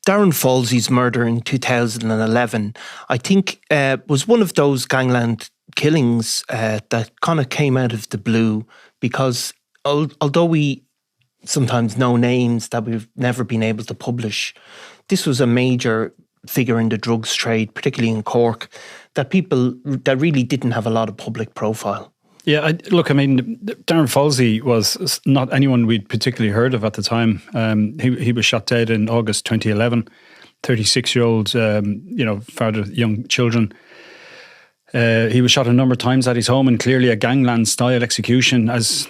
Darren Falsey's murder in 2011, I think, was one of those gangland killings that kind of came out of the blue, because although we sometimes know names that we've never been able to publish, this was a major figure in the drugs trade, particularly in Cork, that really didn't have a lot of public profile. Yeah, Darren Falsey was not anyone we'd particularly heard of at the time. He was shot dead in August 2011. 36-year-old, father of young children. He was shot a number of times at his home, and clearly a gangland style execution. As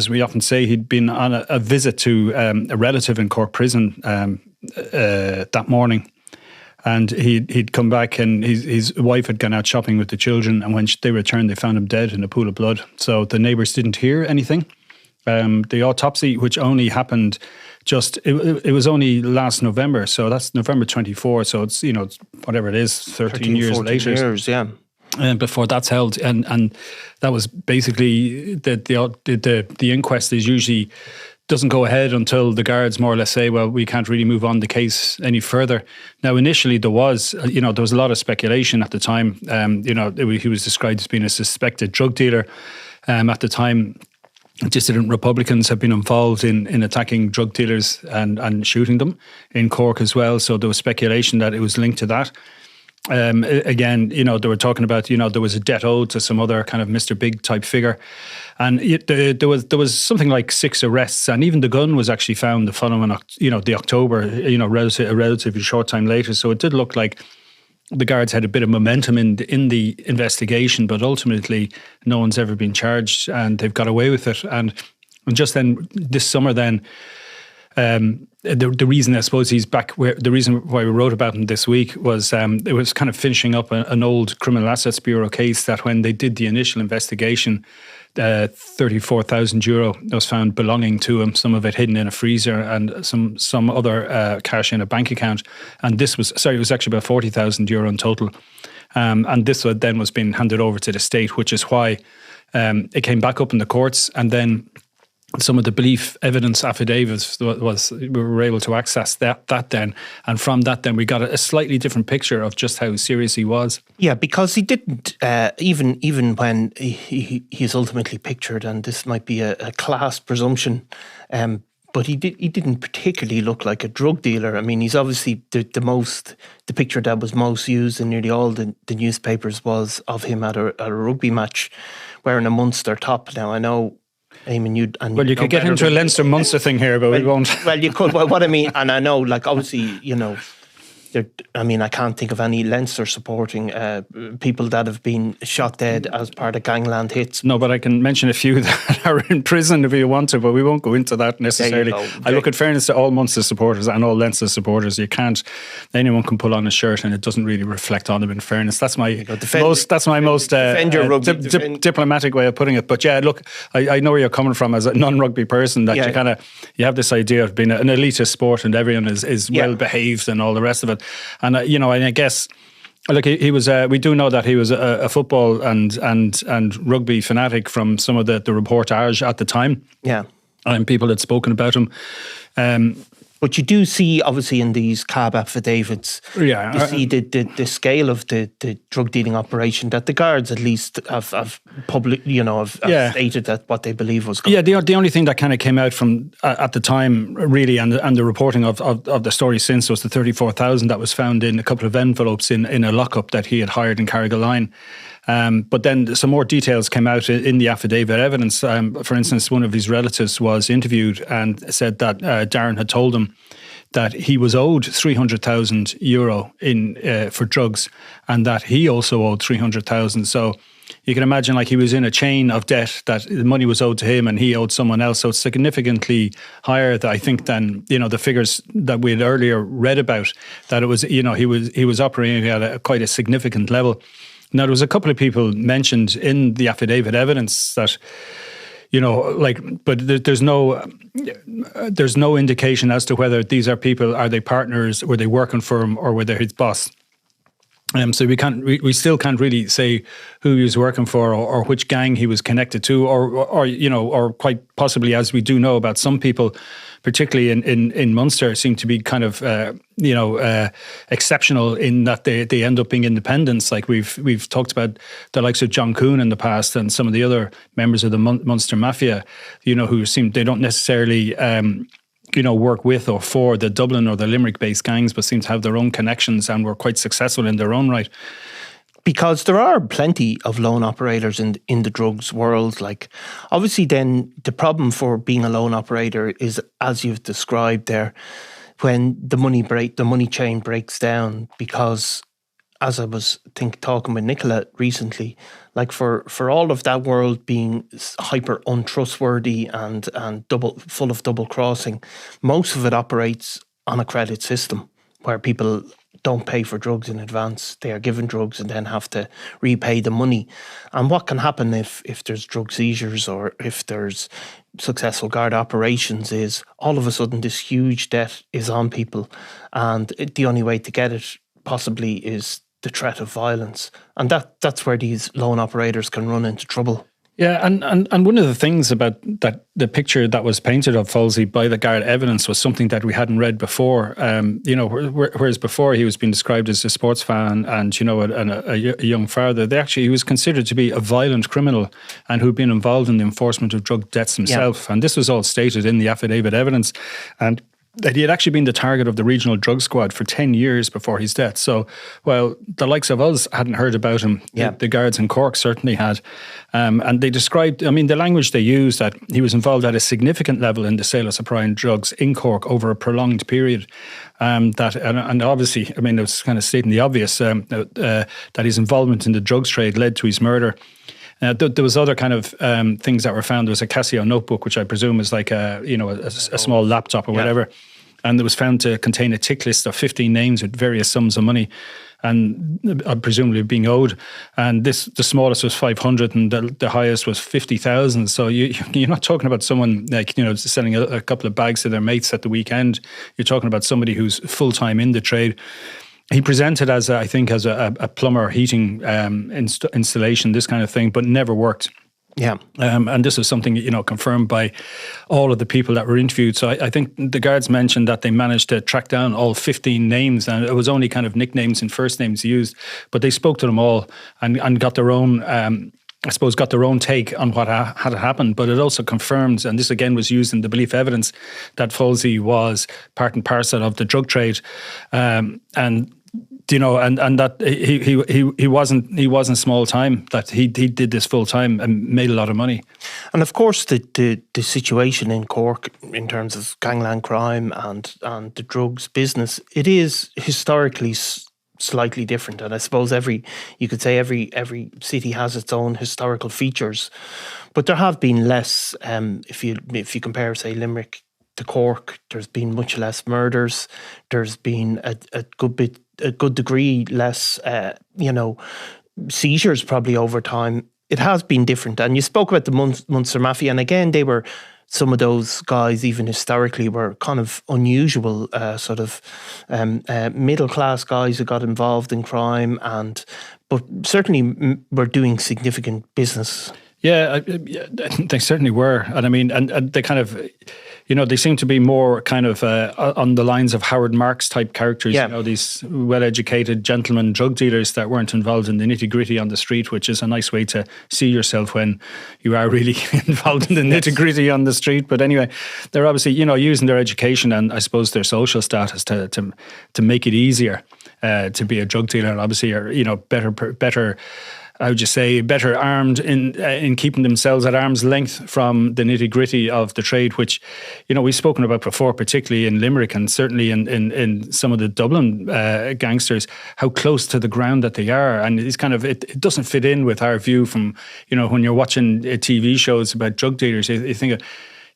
we often say, he'd been on a visit to a relative in Cork prison that morning. And he'd come back, and his wife had gone out shopping with the children, and when they returned, they found him dead in a pool of blood. So the neighbours didn't hear anything. The autopsy, which only happened it was only last November, so that's November 24. So it's whatever it is, 13 years later. Years, yeah. Before that's held, and that was basically the inquest is usually doesn't go ahead until the guards more or less say, well, we can't really move on the case any further. Now, initially there was a lot of speculation at the time. He was described as being a suspected drug dealer. At the time, dissident Republicans have been involved in attacking drug dealers and shooting them in Cork as well. So there was speculation that it was linked to that. Again, they were talking about, there was a debt owed to some other kind of Mr. Big type figure. And there was something like 6 arrests, and even the gun was actually found the following, the October, a relatively short time later. So it did look like the guards had a bit of momentum in the investigation, but ultimately no one's ever been charged, and they've got away with it. And just then, this summer then, the reason I suppose he's back, the reason why we wrote about him this week was it was kind of finishing up an old Criminal Assets Bureau case that when they did the initial investigation, €34,000 was found belonging to him, some of it hidden in a freezer and some other cash in a bank account. And it was actually about €40,000 in total. And this then was being handed over to the state, which is why it came back up in the courts. And then some of the belief evidence affidavits we were able to access that then, and from that then we got a slightly different picture of just how serious he was. Yeah, because he didn't even when he's ultimately pictured, and this might be a class presumption, but he didn't particularly look like a drug dealer. I mean, he's obviously the picture that was most used in nearly all the newspapers was of him at a rugby match wearing a Munster top. Now I know, Eamon, you could get into a Leinster-Munster thing here, but we won't. Well, you could. Well, what I mean, and I know, like, obviously, I can't think of any Leinster supporting people that have been shot dead as part of gangland hits. No, but I can mention a few that are in prison if you want to, but we won't go into that necessarily. I look at fairness to all Munster supporters and all Leinster supporters. Anyone can pull on a shirt and it doesn't really reflect on them, in fairness. That's my most diplomatic way of putting it. But yeah, look, I know where you're coming from as a non-rugby person, that you have this idea of being an elitist sport and everyone is well behaved and all the rest of it. And and I guess, look, he was. We do know that he was a football and rugby fanatic from some of the reportage at the time. Yeah, and people had spoken about him. But you do see, obviously, in these cab affidavits, you see the scale of the drug dealing operation, that the guards at least have stated that what they believe was going on. Yeah, the only thing that kind of came out from at the time, really, and the reporting of the story since, was the 34,000 that was found in a couple of envelopes in a lockup that he had hired in Carrigaline. But then some more details came out in the affidavit evidence. For instance, one of his relatives was interviewed and said that Darren had told him that he was owed €300,000 for drugs, and that he also owed 300,000. So you can imagine, like, he was in a chain of debt, that the money was owed to him and he owed someone else. So it's significantly higher, I think, than the figures that we had earlier read about. That it was he was operating at quite a significant level. Now, there was a couple of people mentioned in the affidavit evidence that, but there's no indication as to whether these are people, are they partners, were they working for him, or were they his boss? So we still can't really say who he was working for or which gang he was connected to, or quite possibly, as we do know about some people, particularly in Munster, seem to be kind of exceptional in that they end up being independents. Like we've talked about the likes of John Coon in the past and some of the other members of the Munster Mafia, who they don't necessarily work with or for the Dublin or the Limerick-based gangs, but seem to have their own connections and were quite successful in their own right. Because there are plenty of loan operators in the drugs world. Like, obviously then the problem for being a loan operator is, as you've described there, when the money chain breaks down, because as I was talking with Nicola recently, like for all of that world being hyper untrustworthy and full of double crossing, most of it operates on a credit system where people don't pay for drugs in advance. They are given drugs and then have to repay the money. And what can happen if there's drug seizures or if there's successful guard operations is all of a sudden this huge debt is on people, and the only way to get it possibly is the threat of violence. And that's where these loan operators can run into trouble. Yeah, and one of the things about that, the picture that was painted of Falsey by the guard evidence was something that we hadn't read before. Whereas before he was being described as a sports fan and a young father, he was considered to be a violent criminal and who'd been involved in the enforcement of drug debts himself. Yeah. And this was all stated in the affidavit evidence, and that he had actually been the target of the regional drug squad for 10 years before his death. So, while the likes of us hadn't heard about him, the guards in Cork certainly had. And they described, the language they used, that he was involved at a significant level in the sale of supply and drugs in Cork over a prolonged period. And obviously, it was kind of stating the obvious, that his involvement in the drugs trade led to his murder. There was other kind of things that were found. There was a Casio notebook, which I presume is like a small laptop or whatever. And it was found to contain a tick list of 15 names with various sums of money, and presumably being owed. And the smallest was 500 and the highest was 50,000. So you're not talking about someone selling a couple of bags to their mates at the weekend. You're talking about somebody who's full-time in the trade. He presented as a plumber, heating installation, this kind of thing, but never worked. Yeah. And this was something, confirmed by all of the people that were interviewed. So I think the guards mentioned that they managed to track down all 15 names, and it was only kind of nicknames and first names used, but they spoke to them all and got their own got their own take on what had happened. But it also confirmed, and this again was used in the belief evidence, that Falsey was part and parcel of the drug trade, and that he wasn't small time, that he did this full time and made a lot of money. And of course the situation in Cork in terms of gangland crime and the drugs business, it is historically slightly different. And I suppose every city has its own historical features, but there have been less. If you compare, say, Limerick to Cork, there's been much less murders. There's been a good degree less, seizures probably over time. It has been different. And you spoke about the Munster Mafia, and again, they were, some of those guys, even historically, were kind of unusual, middle-class guys who got involved in crime, but certainly were doing significant business. Yeah, they certainly were. And and they kind of, they seem to be more kind of on the lines of Howard Marks type characters, these well-educated gentlemen drug dealers that weren't involved in the nitty-gritty on the street, which is a nice way to see yourself when you are really involved in the nitty-gritty on the street. But anyway, they're obviously, using their education and I suppose their social status to make it easier to be a drug dealer, and obviously are, better I would just say, better armed in keeping themselves at arm's length from the nitty-gritty of the trade, which, we've spoken about before, particularly in Limerick and certainly in some of the Dublin gangsters, how close to the ground that they are. And it's kind of, it doesn't fit in with our view from, when you're watching TV shows about drug dealers, you think of,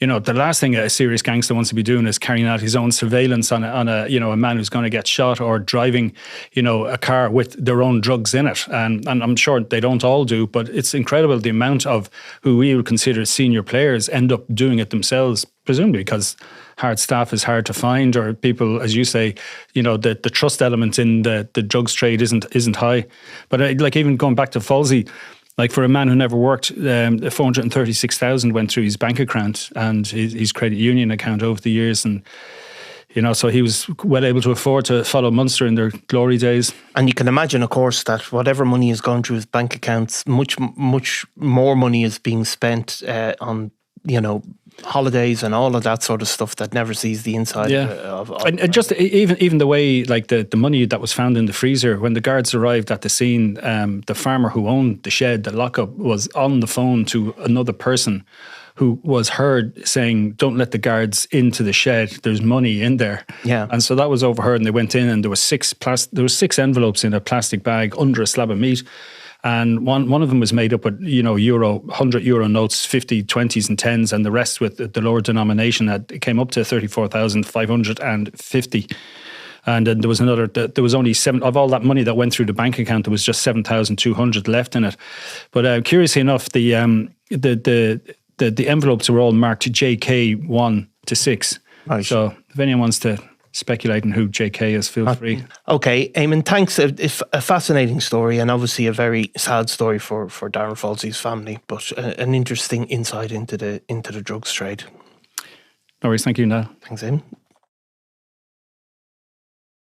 the last thing a serious gangster wants to be doing is carrying out his own surveillance on a man who's going to get shot, or driving, a car with their own drugs in it. And I'm sure they don't all do, but it's incredible the amount of who we would consider senior players end up doing it themselves, presumably because hard staff is hard to find, or people, as you say, the trust element in the drugs trade isn't high. But even going back to Falsey, like for a man who never worked, 436,000 went through his bank account and his credit union account over the years, and so he was well able to afford to follow Munster in their glory days. And you can imagine, of course, that whatever money is going through his bank accounts, much more money is being spent on holidays and all of that sort of stuff that never sees the inside of and just even the way, like the money that was found in the freezer when the guards arrived at the scene, the farmer who owned the shed, the lockup, was on the phone to another person who was heard saying, "Don't let the guards into the shed, there's money in there." Yeah. And so that was overheard, and they went in, and there was six envelopes in a plastic bag under a slab of meat. And one of them was made up with, €100 notes, 50, 20s and 10s, and the rest with the lower denomination. It came up to 34,550. And then there was only seven of all that money that went through the bank account. There was just 7,200 left in it. But curiously enough, the envelopes were all marked JK1 to 6. Right. So if anyone wants to speculate on who JK is, feel free. Okay, Eamon, thanks. It's a fascinating story, and obviously a very sad story for Darren Falsey's family, but an interesting insight into the drugs trade. No worries, thank you, Niall. Thanks, Eamon.